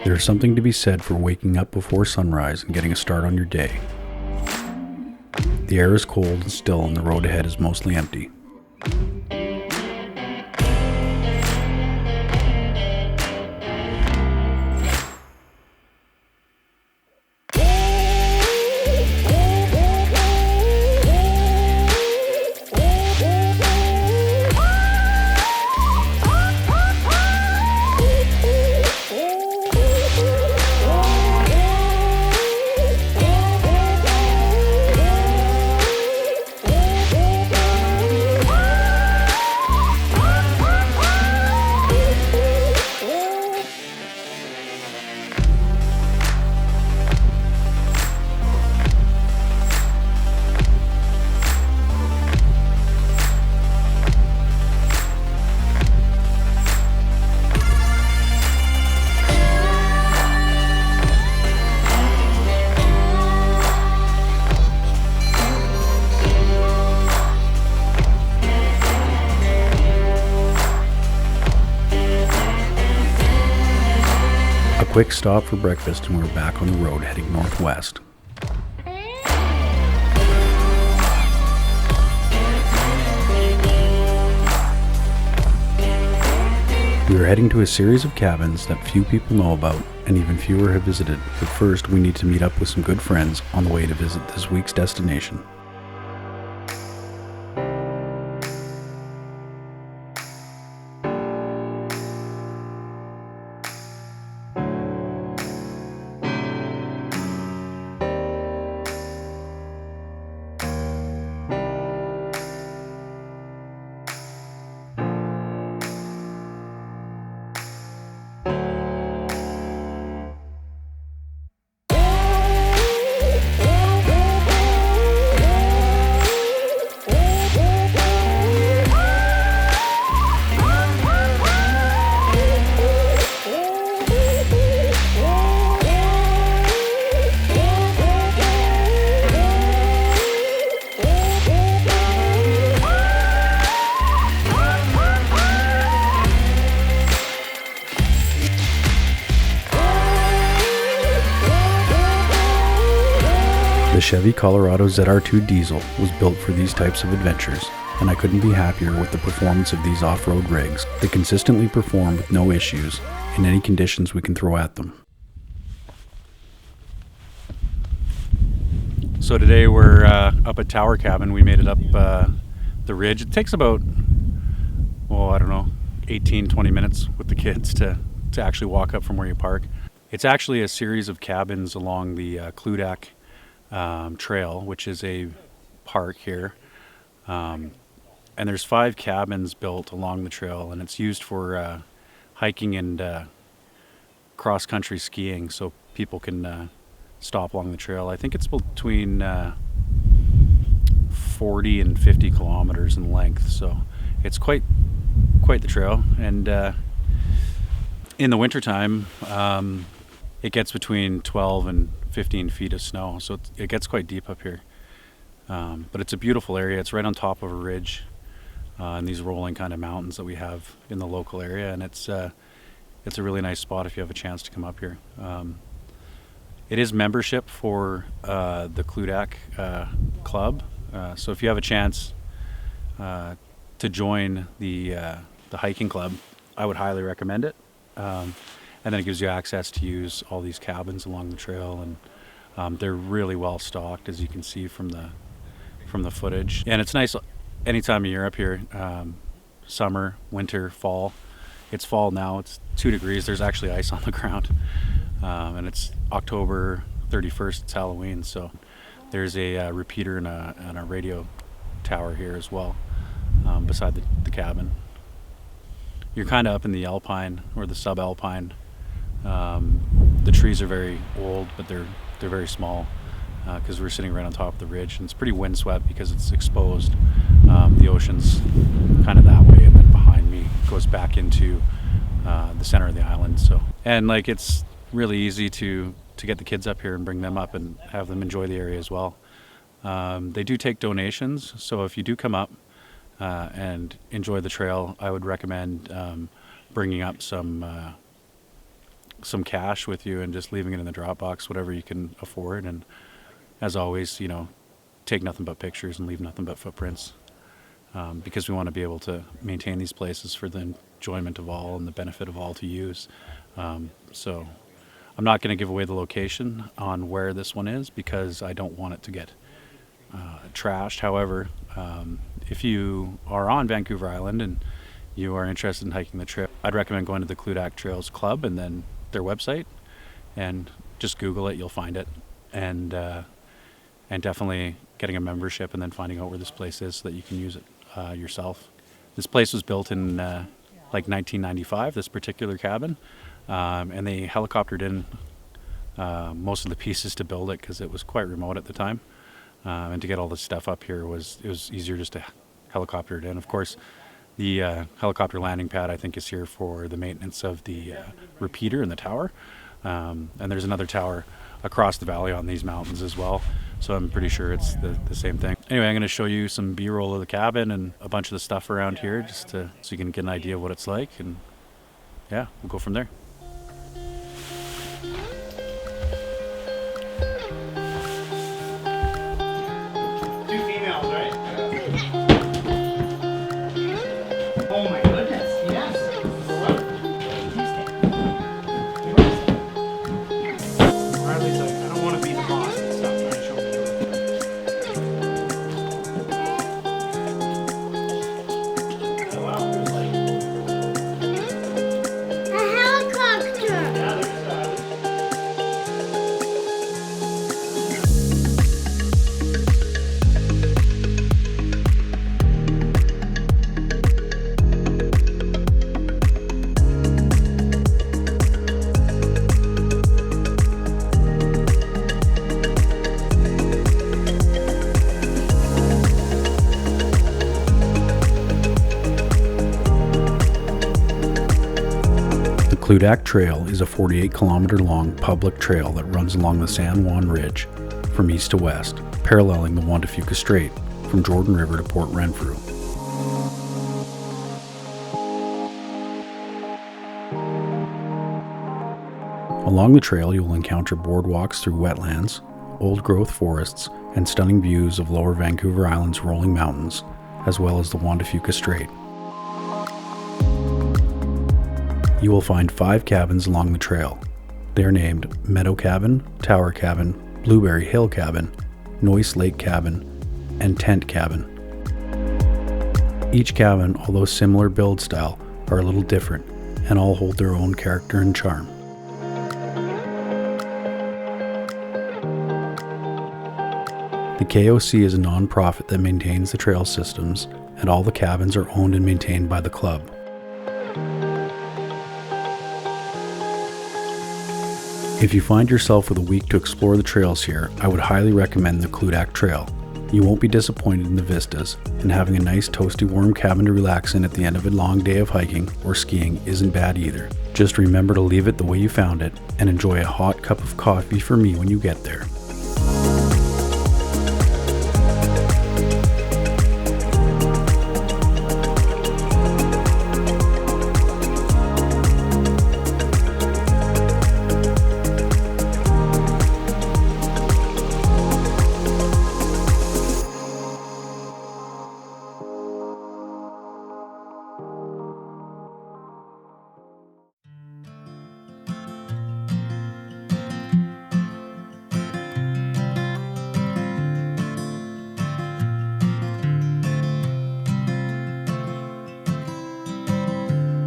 There's something to be said for waking up before sunrise and getting a start on your day. The air is cold and still, and the road ahead is mostly empty. A quick stop for breakfast and we were back on the road heading northwest. We are heading to a series of cabins that few people know about and even fewer have visited, but first we need to meet up with some good friends on the way to visit this week's destination. The Chevy Colorado ZR2 diesel was built for these types of adventures, and I couldn't be happier with the performance of these off-road rigs. They consistently perform with no issues in any conditions we can throw at them. So today we're up at Tower Cabin. We made it up the ridge. It takes about, 18-20 minutes with the kids to actually walk up from where you park. It's actually a series of cabins along the Kludak trail, which is a park here, and there's 5 cabins built along the trail, and it's used for hiking and cross-country skiing, so people can stop along the trail. I think it's between 40 and 50 kilometers in length, so it's quite the trail. And in the wintertime, it gets between 12 and 15 feet of snow, so it gets quite deep up here. But it's a beautiful area. It's right on top of a ridge and these rolling kind of mountains that we have in the local area, and it's a really nice spot if you have a chance to come up here. It is membership for the Kludak club, so if you have a chance to join the hiking club, I would highly recommend it. And then it gives you access to use all these cabins along the trail, and they're really well stocked, as you can see from the footage. And it's nice any time of year up here, summer, winter, fall. It's fall now, it's 2 degrees, there's actually ice on the ground. And it's October 31st, it's Halloween, so there's a repeater and a radio tower here as well, beside the cabin. You're kind of up in the alpine or the subalpine. The trees are very old, but they're very small because we're sitting right on top of the ridge, and it's pretty windswept because it's exposed. The ocean's kind of that way, and then behind me goes back into the center of the island. So, and like, it's really easy to get the kids up here and bring them up and have them enjoy the area as well. They do take donations, so if you do come up and enjoy the trail, I would recommend bringing up some some cash with you and just leaving it in the drop box, whatever you can afford. And as always, take nothing but pictures and leave nothing but footprints, because we want to be able to maintain these places for the enjoyment of all and the benefit of all to use. So I'm not going to give away the location on where this one is because I don't want it to get trashed. However, if you are on Vancouver Island and you are interested in hiking the trail, I'd recommend going to the Kludak Trails Club and then their website, and just Google it, you'll find it. And definitely getting a membership and then finding out where this place is so that you can use it yourself. This place was built in like 1995, this particular cabin, and they helicoptered in most of the pieces to build it because it was quite remote at the time. And to get all the stuff up here it was easier just to helicopter it in. Of course, the helicopter landing pad, I think, is here for the maintenance of the repeater in the tower. And there's another tower across the valley on these mountains as well. So I'm pretty sure it's the same thing. Anyway, I'm going to show you some B-roll of the cabin and a bunch of the stuff around here just so you can get an idea of what it's like. And yeah, we'll go from there. Kludak Trail is a 48-kilometer long public trail that runs along the San Juan Ridge from east to west, paralleling the Juan de Fuca Strait from Jordan River to Port Renfrew. Along the trail you will encounter boardwalks through wetlands, old-growth forests, and stunning views of Lower Vancouver Island's rolling mountains, as well as the Juan de Fuca Strait. You will find 5 cabins along the trail. They are named Meadow Cabin, Tower Cabin, Blueberry Hill Cabin, Noyce Lake Cabin, and Tent Cabin. Each cabin, although similar build style, are a little different, and all hold their own character and charm. The KOC is a non-profit that maintains the trail systems, and all the cabins are owned and maintained by the club. If you find yourself with a week to explore the trails here, I would highly recommend the Kludak Trail. You won't be disappointed in the vistas, and having a nice toasty warm cabin to relax in at the end of a long day of hiking or skiing isn't bad either. Just remember to leave it the way you found it, and enjoy a hot cup of coffee for me when you get there.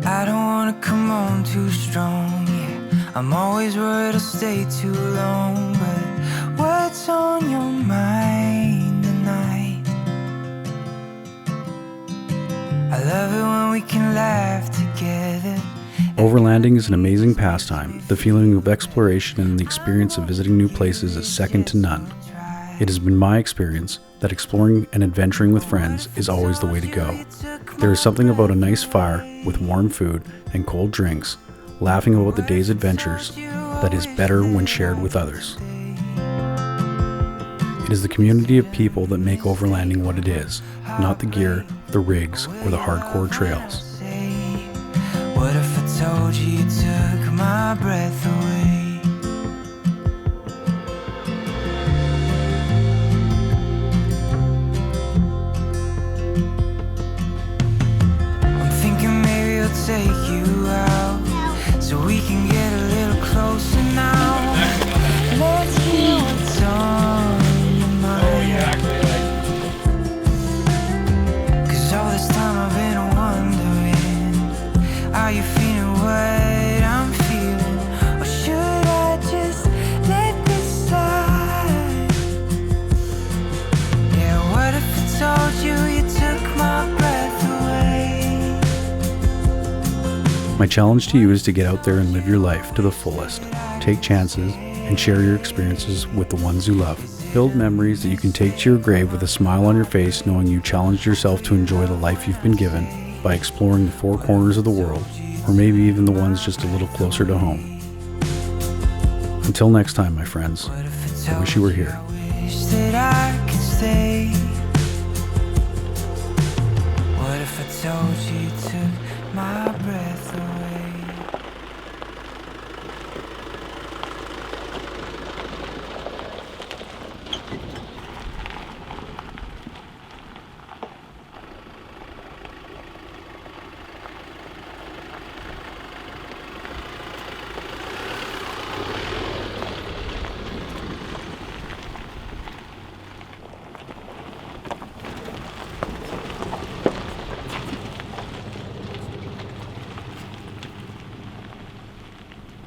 I don't wanna come on too strong, yeah. I'm always worried I'll stay too long, but what's on your mind tonight? I love it when we can laugh together. Overlanding is an amazing pastime. The feeling of exploration and the experience of visiting new places is second to none. It has been my experience that exploring and adventuring with friends is always the way to go. There is something about a nice fire with warm food and cold drinks, laughing about the day's adventures, that is better when shared with others. It is the community of people that make overlanding what it is, not the gear, the rigs, or the hardcore trails. What if I told told you you took my breath away? I'm thinking maybe I'll take you out so we can get a little closer now. Let's hear what's on your mind. Cause all this time I've been wondering, are you feeling what I'm feeling? Or should I just let this slide? Yeah, what if I told you you took my breath away? My challenge to you is to get out there and live your life to the fullest. Take chances and share your experiences with the ones you love. Build memories that you can take to your grave with a smile on your face, knowing you challenged yourself to enjoy the life you've been given by exploring the four corners of the world, or maybe even the ones just a little closer to home. Until next time, my friends, I wish you were here. Wish that I could stay. What if I told you you took my breath away?